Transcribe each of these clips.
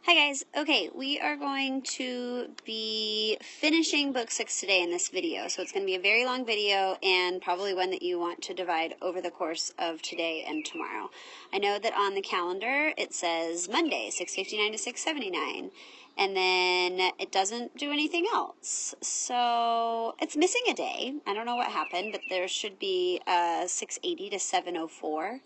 Hi guys. Okay, we are going to be finishing book 6 today in this video. So it's going to be a very long video and probably one that you want to divide over the course of today and tomorrow. I know that on the calendar it says Monday, 6:59 to 6:79. And then it doesn't do anything else. So it's missing a day. I don't know what happened, but there should be 6:80 to 7:04.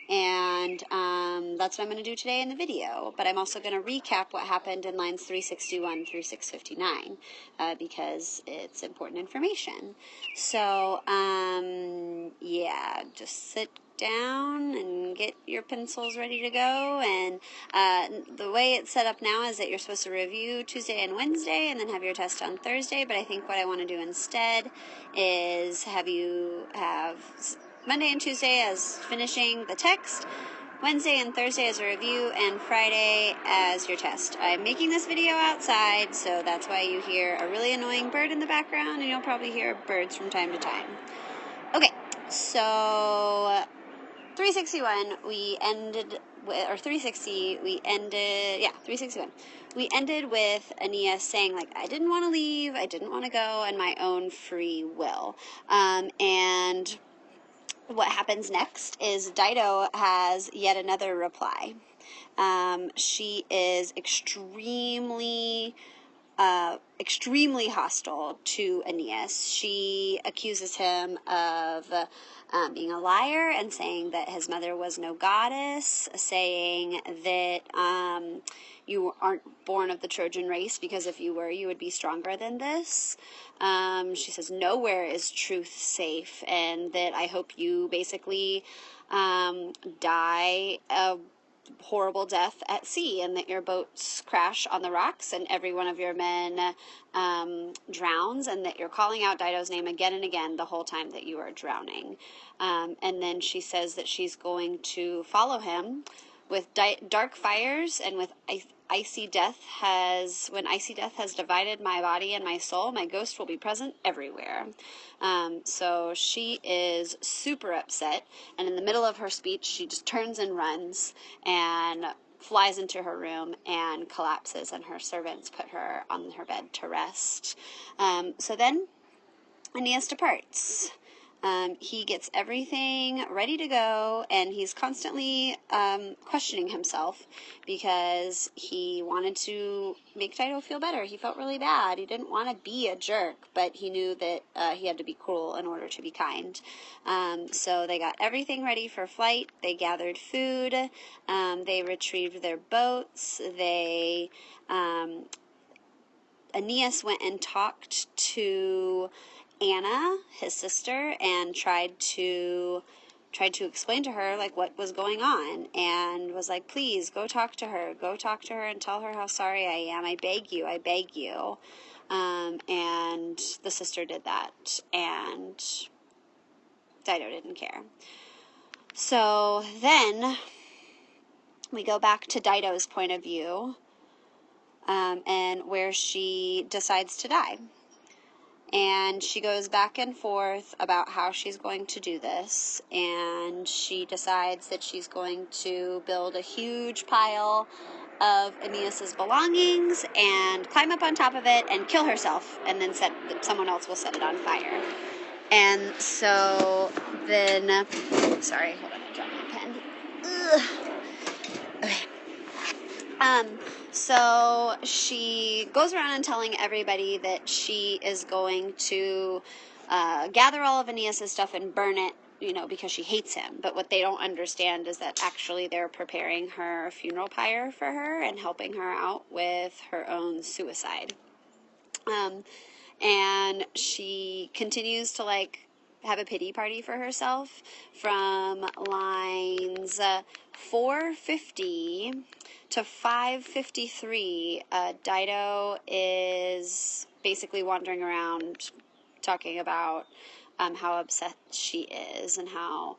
And that's what I'm going to do today in the video. But I'm also going to recap what happened in lines 361 through 659 because it's important information. So, yeah, just sit down and get your pencils ready to go. And the way it's set up now is that you're supposed to review Tuesday and Wednesday and then have your test on Thursday. But I think what I want to do instead is have you have Monday and Tuesday as finishing the text, Wednesday and Thursday as a review, and Friday as your test. I'm making this video outside, so that's why you hear a really annoying bird in the background, and you'll probably hear birds from time to time. Okay, so 361 we ended with, or 360 we ended, yeah, 361. We ended with Aeneid saying, like, I didn't want to leave, I didn't want to go, and my own free will. And what happens next is Dido has yet another reply. She is extremely hostile to Aeneas. She accuses him of being a liar and saying that his mother was no goddess, saying that you aren't born of the Trojan race because if you were, you would be stronger than this. She says nowhere is truth safe, and that I hope you basically die a horrible death at sea, and that your boats crash on the rocks and every one of your men drowns, and that you're calling out Dido's name again and again the whole time that you are drowning. And then she says that she's going to follow him with dark fires and with icy death when icy death has divided my body and my soul, my ghost will be present everywhere. So she is super upset, and in the middle of her speech, she just turns and runs and flies into her room and collapses, and her servants put her on her bed to rest. So then Aeneas departs. He gets everything ready to go, and he's constantly questioning himself because he wanted to make Dido feel better. He felt really bad. He didn't want to be a jerk, but he knew that he had to be cruel in order to be kind. So they got everything ready for flight. They gathered food. They retrieved their boats. Aeneas went and talked to Anna, his sister, and tried to explain to her like what was going on, and was like, please go talk to her and tell her how sorry I am. I beg you. And the sister did that, and Dido didn't care. So then we go back to Dido's point of view, and where she decides to die. And she goes back and forth about how she's going to do this, and she decides that she's going to build a huge pile of Aeneas's belongings and climb up on top of it and kill herself, and then someone else will set it on fire. And so then, sorry, hold on, I dropped my pen. Ugh. Okay. So she goes around and telling everybody that she is going to gather all of Aeneas's stuff and burn it, because she hates him. But what they don't understand is that actually they're preparing her funeral pyre for her and helping her out with her own suicide. And she continues to have a pity party for herself from lines 450 to 553. Dido is basically wandering around talking about how upset she is and how,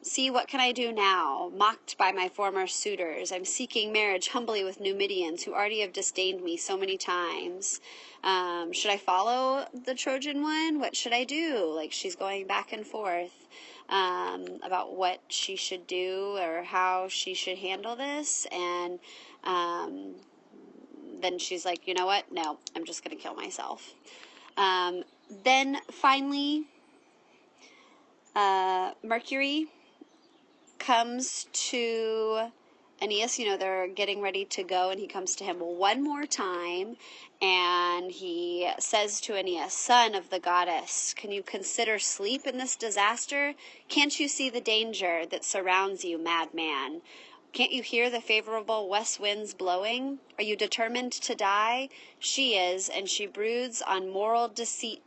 see, what can I do now? Mocked by my former suitors. I'm seeking marriage humbly with Numidians who already have disdained me so many times. Should I follow the Trojan one? What should I do? She's going back and forth. about what she should do or how she should handle this. And then she's like, you know what? No, I'm just going to kill myself. Then finally, Mercury comes to Aeneas. They're getting ready to go, and he comes to him one more time, and he says to Aeneas, son of the goddess, can you consider sleep in this disaster? Can't you see the danger that surrounds you, madman? Can't you hear the favorable west winds blowing? Are you determined to die? She is, and she broods on mortal deceit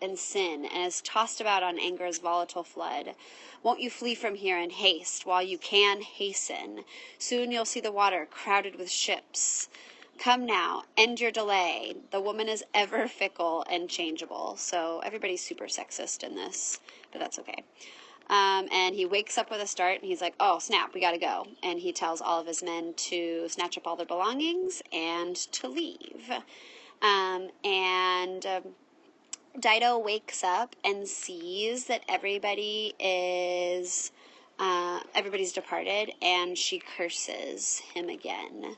and sin, and is tossed about on anger's volatile flood. Won't you flee from here in haste, while you can hasten? Soon you'll see the water crowded with ships. Come now, end your delay. The woman is ever fickle and changeable. So everybody's super sexist in this, but that's okay. And he wakes up with a start, and he's like, oh, snap, we gotta go. And he tells all of his men to snatch up all their belongings and to leave. Dido wakes up and sees that everybody's departed, and she curses him again.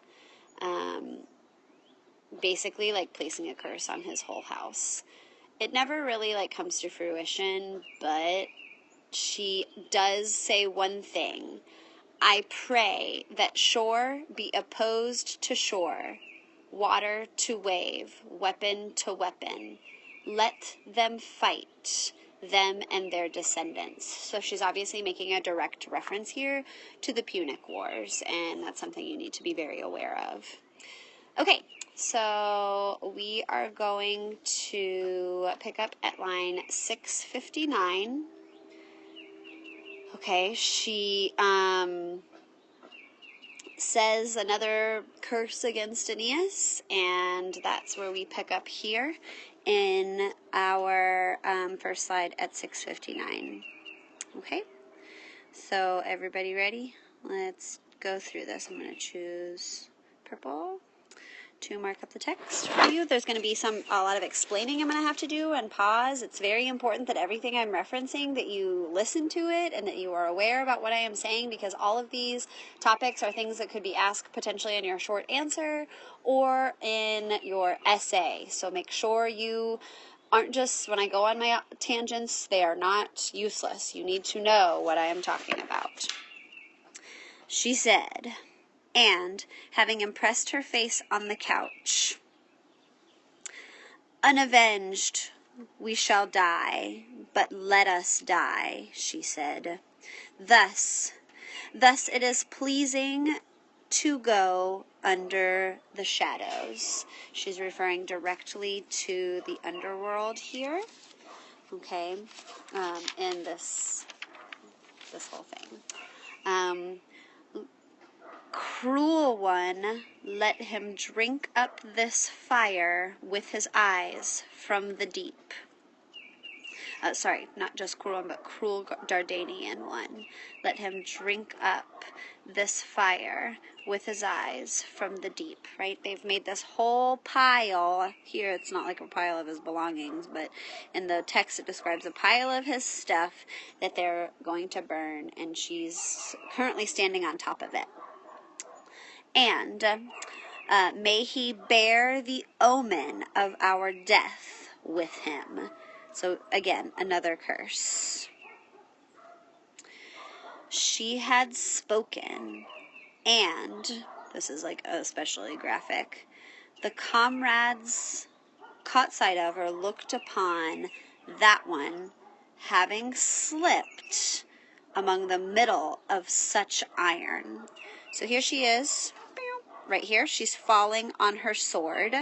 Basically, like, placing a curse on his whole house. It never really, comes to fruition, but she does say one thing. I pray that shore be opposed to shore, water to wave, weapon to weapon. Let them fight, them and their descendants. So she's obviously making a direct reference here to the Punic Wars, and that's something you need to be very aware of. Okay, so we are going to pick up at line 659. Okay, she says another curse against Aeneas, and that's where we pick up here in our first slide at 659. Okay, so everybody ready? Let's go through this. I'm going to choose purple to mark up the text for you. There's going to be a lot of explaining I'm going to have to do and pause. It's very important that everything I'm referencing, that you listen to it and that you are aware about what I am saying, because all of these topics are things that could be asked potentially in your short answer or in your essay. So make sure you aren't just, when I go on my tangents, they are not useless. You need to know what I am talking about. She said, and, having impressed her face on the couch, unavenged we shall die, but let us die, she said. Thus it is pleasing to go under the shadows. She's referring directly to the underworld here, okay, in this whole thing. Cruel one, let him drink up this fire with his eyes from the deep. Sorry, not just cruel one, but cruel Dardanian one. Let him drink up this fire with his eyes from the deep, right? They've made this whole pile. Here it's not like a pile of his belongings, but in the text it describes a pile of his stuff that they're going to burn, and she's currently standing on top of it. And may he bear the omen of our death with him. So again, another curse. She had spoken, and, this is especially graphic, the comrades caught sight of or looked upon that one having slipped among the middle of such iron. So here she is, right here. She's falling on her sword,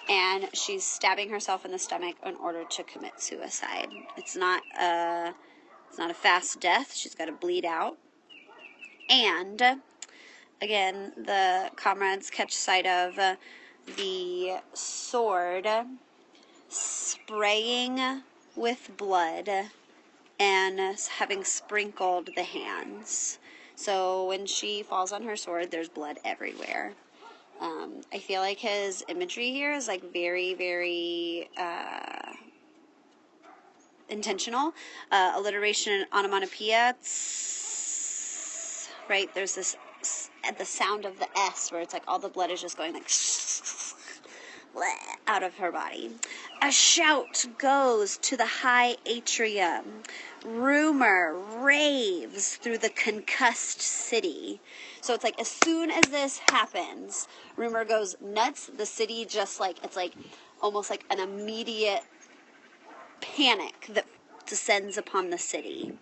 and she's stabbing herself in the stomach in order to commit suicide. It's not a fast death. She's got to bleed out. And again, the comrades catch sight of the sword spraying with blood and having sprinkled the hands. So when she falls on her sword, there's blood everywhere. I feel like his imagery here is very, very intentional. Alliteration and onomatopoeia, right? There's this, at the sound of the S, where it's like all the blood is just going like out of her body. A shout goes to the high atrium. Rumor raves through the concussed city. So it's like as soon as this happens, rumor goes nuts. The city just like, it's like almost like an immediate panic that descends upon the city.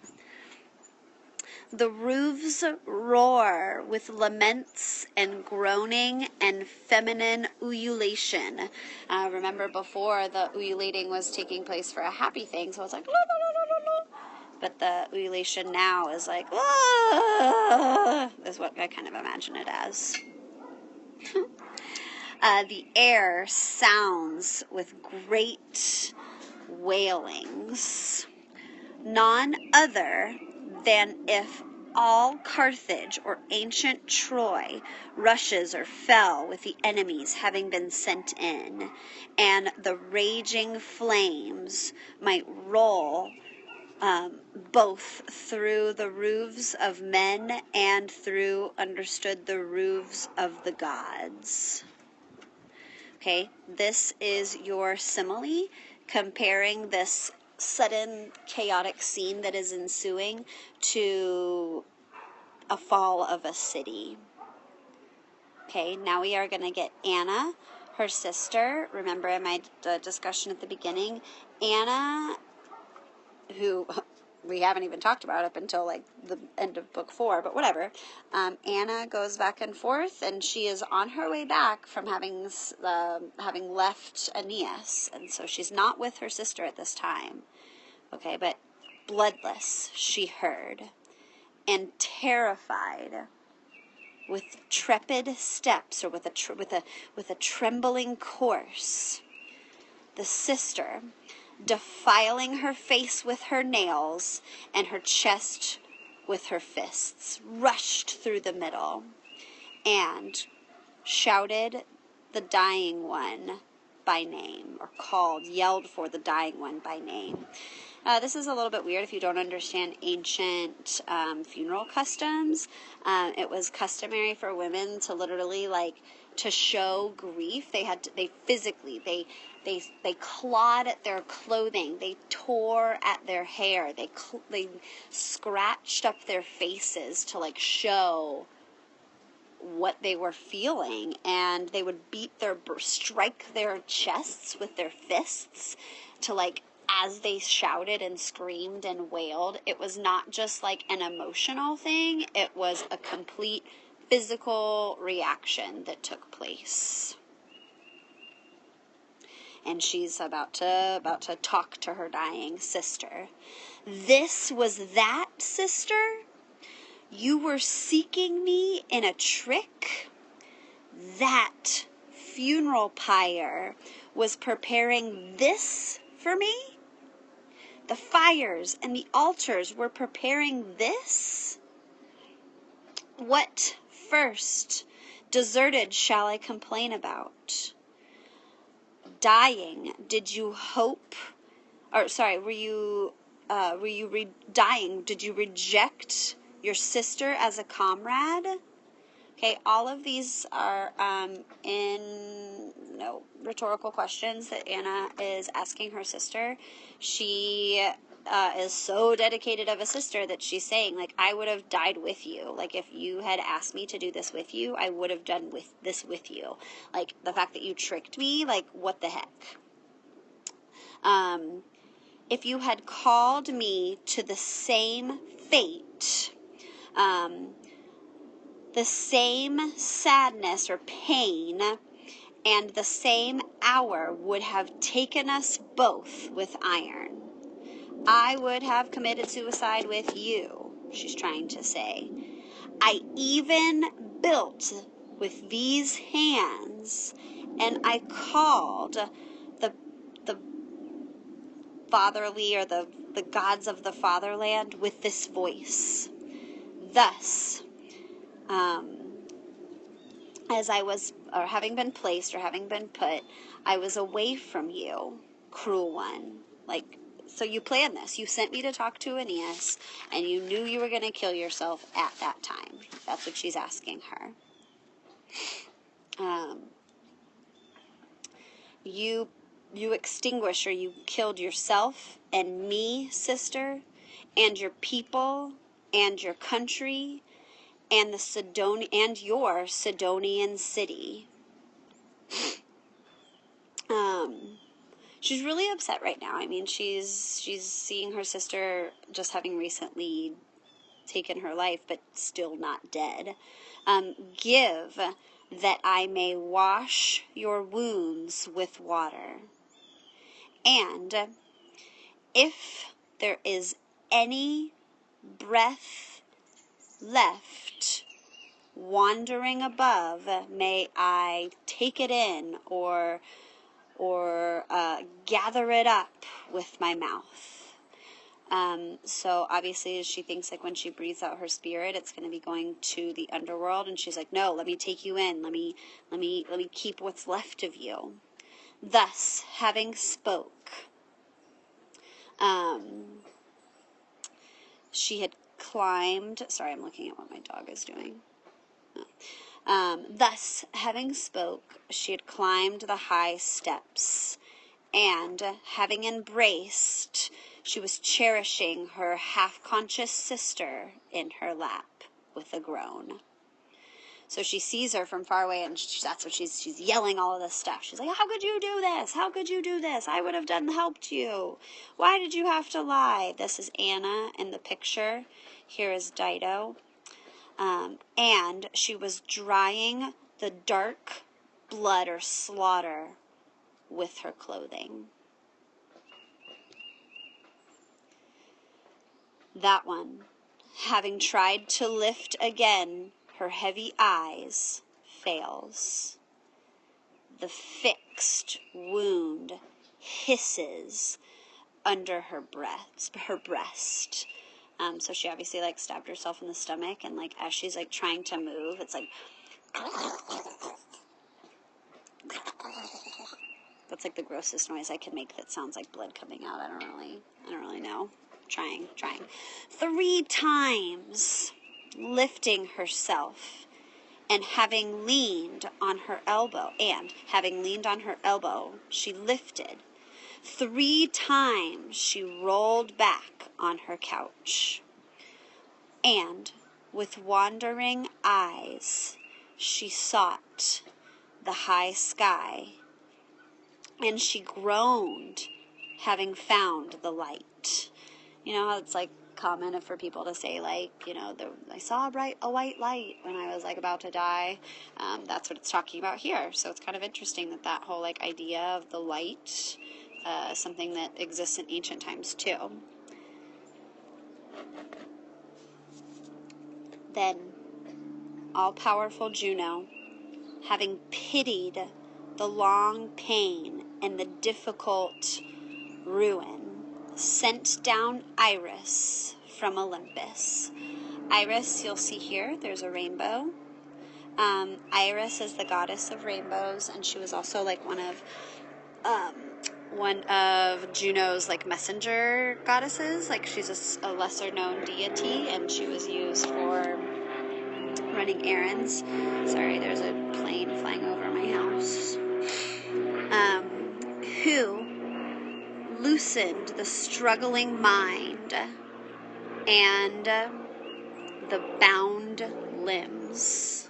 The roofs roar with laments and groaning and feminine ululation. Remember before, the ululating was taking place for a happy thing, so it's like, but the ululation now is like, is what I kind of imagine it as. The air sounds with great wailings, none other than if all Carthage or ancient Troy rushes or fell with the enemies having been sent in, and the raging flames might roll both through the roofs of men and through, understood, the roofs of the gods. Okay, this is your simile comparing this sudden chaotic scene that is ensuing to a fall of a city. Okay, now we are going to get Anna, her sister. Remember in my discussion at the beginning, Anna, who we haven't even talked about up until like the end of book 4, but whatever. Anna goes back and forth, and she is on her way back from having left Aeneas, and so she's not with her sister at this time. Okay, but bloodless, she heard, and terrified, with trepid steps, or with a trembling course, the sister, defiling her face with her nails and her chest with her fists, rushed through the middle and shouted the dying one by name, or yelled for the dying one by name. This is a little bit weird if you don't understand ancient funeral customs. It was customary for women to literally, like, to show grief. They clawed at their clothing. They tore at their hair. They scratched up their faces to, like, show what they were feeling, and they would strike their chests with their fists to, like, as they shouted and screamed and wailed. It was not just like an emotional thing, it was a complete physical reaction that took place. And she's about to talk to her dying sister. This was that, sister? You were seeking me in a trick? That funeral pyre was preparing this for me? The fires and the altars were preparing this? What first, deserted, shall I complain about? Dying, did you hope, or sorry, dying, did you reject your sister as a comrade? Okay, all of these are rhetorical questions that Anna is asking her sister. She is so dedicated of a sister that she's saying, like, I would have died with you. Like, if you had asked me to do this with you, I would have done this with you. Like, the fact that you tricked me, like, what the heck? If you had called me to the same fate, the same sadness or pain, and the same hour would have taken us both with iron. I would have committed suicide with you, she's trying to say. I even built with these hands, and I called the fatherly, or the gods of the fatherland, with this voice. Thus, as I was, or having been placed, or having been put, I was away from you, cruel one. Like, So you planned this. You sent me to talk to Aeneas, and you knew you were going to kill yourself at that time. That's what she's asking her. You extinguished, or you killed yourself and me, sister, and your people, and your country, and your Sidonian city. She's really upset right now. I mean, she's seeing her sister just having recently taken her life, but still not dead. Give that I may wash your wounds with water. And if there is any breath left wandering above, may I take it in or gather it up with my mouth. So obviously she thinks like when she breathes out her spirit, it's going to be going to the underworld, and she's like, no, let me take you in. Let me keep what's left of you. Thus, having spoke, she had climbed, sorry, I'm looking at what my dog is doing. Thus, having spoke, she had climbed the high steps, and having embraced, she was cherishing her half-conscious sister in her lap with a groan. So she sees her from far away, and that's what she's yelling all of this stuff. She's like, how could you do this? How could you do this? I would have helped you. Why did you have to lie? This is Anna in the picture. Here is Dido. And she was drying the dark blood or slaughter with her clothing. That one, having tried to lift again her heavy eyes, fails. The fixed wound hisses under her breast. So she obviously like stabbed herself in the stomach, and like as she's like trying to move, it's like that's like the grossest noise I can make that sounds like blood coming out. I don't really know. Trying. 3 times lifting herself, and having leaned on her elbow, she lifted. 3 times she rolled back on her couch, and with wandering eyes she sought the high sky, and she groaned, having found the light. You know how it's like common for people to say, like, you know, I saw a white light when I was like about to die. That's what it's talking about here. So it's kind of interesting that whole like idea of the light, something that exists in ancient times too. Then all-powerful Juno, having pitied the long pain and the difficult ruin, sent down Iris from Olympus. Iris, you'll see here, there's a rainbow. Iris is the goddess of rainbows, and she was also like one of Juno's like messenger goddesses. Like she's a lesser known deity, and she was used for running errands. Sorry, there's a plane flying over my house. Who loosened the struggling mind and the bound limbs.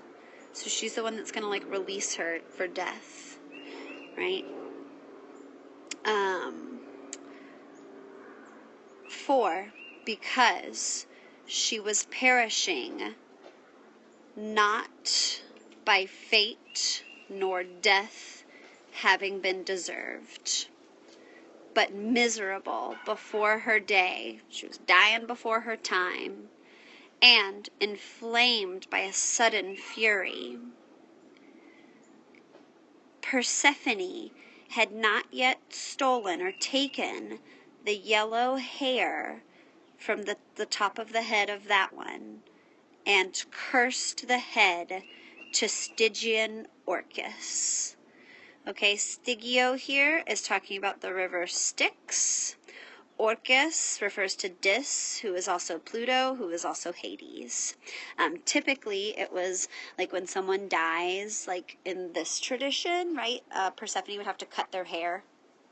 So she's the one that's going to like release her for death, right? Because she was perishing not by fate nor death having been deserved, but miserable before her day. She was dying before her time, and inflamed by a sudden fury. Persephone had not yet stolen or taken the yellow hair from the top of the head of that one, and cursed the head to Stygian Orcus. Okay, Stygio here is talking about the river Styx, Orcus refers to Dis, who is also Pluto, who is also Hades. Typically, it was like when someone dies, like in this tradition, right? Persephone would have to cut their hair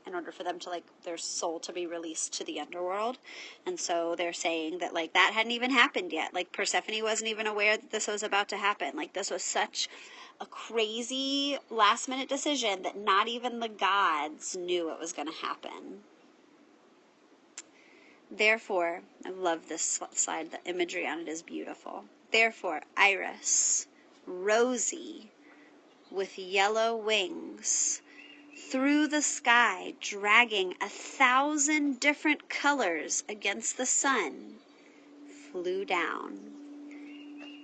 in order for them to, like, their soul to be released to the underworld. And so they're saying that, like, that hadn't even happened yet. Like, Persephone wasn't even aware that this was about to happen. Like, this was such a crazy last-minute decision that not even the gods knew it was going to happen. Therefore, I love this slide. The imagery on it is beautiful. Therefore, Iris, rosy, with yellow wings, through the sky, dragging 1,000 different colors against the sun, flew down,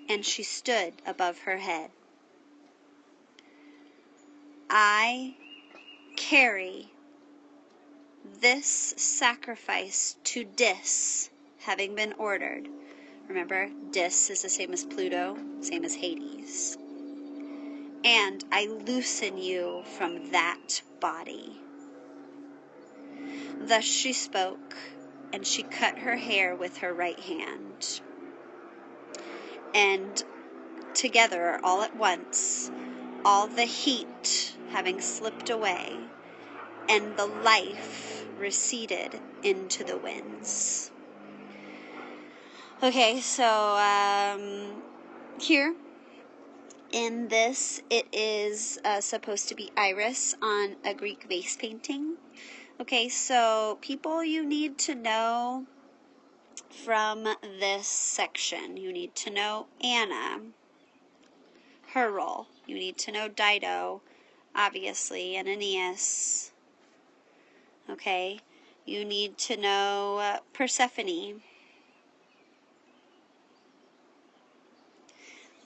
and she stood above her head. I carry this sacrifice to Dis, having been ordered. Remember, Dis is the same as Pluto, same as Hades. And I loosen you from that body. Thus she spoke, and she cut her hair with her right hand. And together, all at once, all the heat having slipped away, and the life receded into the winds. Okay, so here in this, it is supposed to be Iris on a Greek vase painting. Okay, so people you need to know from this section. You need to know Anna, her role. You need to know Dido, obviously, and Aeneas. Okay, you need to know Persephone,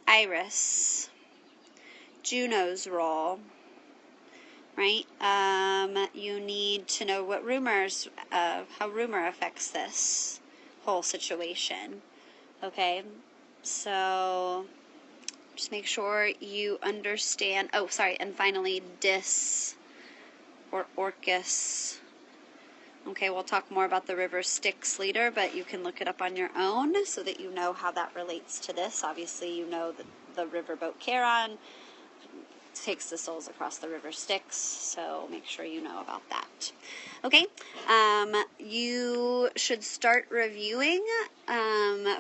Iris, Juno's role, right? You need to know what how rumor affects this whole situation. Okay, so just make sure you understand. Oh, sorry, and finally, Dis or Orcus. Okay, we'll talk more about the river Styx later, but you can look it up on your own so that you know how that relates to this. Obviously, you know that the riverboat Charon takes the souls across the river Styx, so make sure you know about that. Okay, you should start reviewing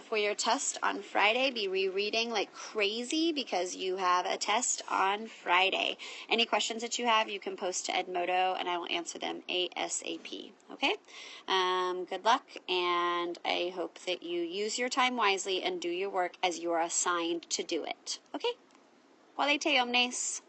for your test on Friday. Be rereading like crazy because you have a test on Friday. Any questions that you have, you can post to Edmodo, and I will answer them ASAP. Okay, good luck, and I hope that you use your time wisely and do your work as you are assigned to do it. Okay, Valete omnes.